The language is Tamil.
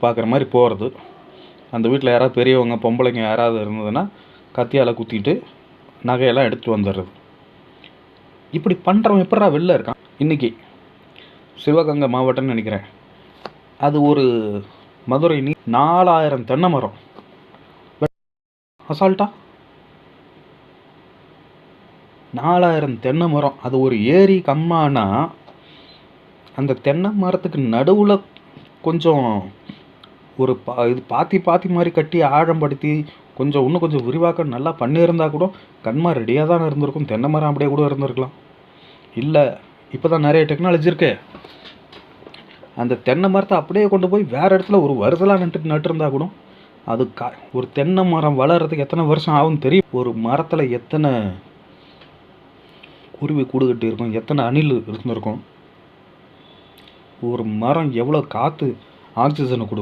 பார்க்குற மாதிரி போகிறது. அந்த வீட்டில் யாராவது பெரியவங்க பொம்பளைங்க யாராவது இருந்ததுன்னா கத்தியால் குத்திட்டு நகையெல்லாம் எடுத்துகிட்டு வந்துடுறது. இப்படி பண்ணுறவன் எப்படா வெளில இருக்கான்? இன்றைக்கி சிவகங்கை மாவட்டம்னு நினைக்கிறேன், அது ஒரு மதுரை 4000 தென்னை மரம் அசால்ட்டா 4000 தென்னை மரம். அது ஒரு ஏரி கம்மானா அந்த தென்னை மரத்துக்கு நடுவில் கொஞ்சம் ஒரு இது பாத்தி மாதிரி கட்டி ஆழம்படுத்தி இன்னும் கொஞ்சம் விரிவாக்க நல்லா பண்ணியிருந்தா கூட கண்மா ரெடியாக தான் இருந்திருக்கும். தென்னை மரம் அப்படியே கூட இருந்திருக்கலாம். இல்லை, இப்போ தான் நிறைய டெக்னாலஜி இருக்கு. அந்த தென்னை மரத்தை அப்படியே கொண்டு போய் வேறு இடத்துல ஒரு வருதலாக நட்டுருந்தா கூட அது ஒரு தென்னை மரம் வளர்கிறதுக்கு எத்தனை வருஷம் ஆகும்னு தெரியும். ஒரு மரத்தில் எத்தனை குருவி கூடு கட்டி இருக்கும், எத்தனை அணில் இருந்திருக்கும். ஒரு மரம் எவ்வளோ காற்று ஆக்சிஜனை கொடுக்கும்.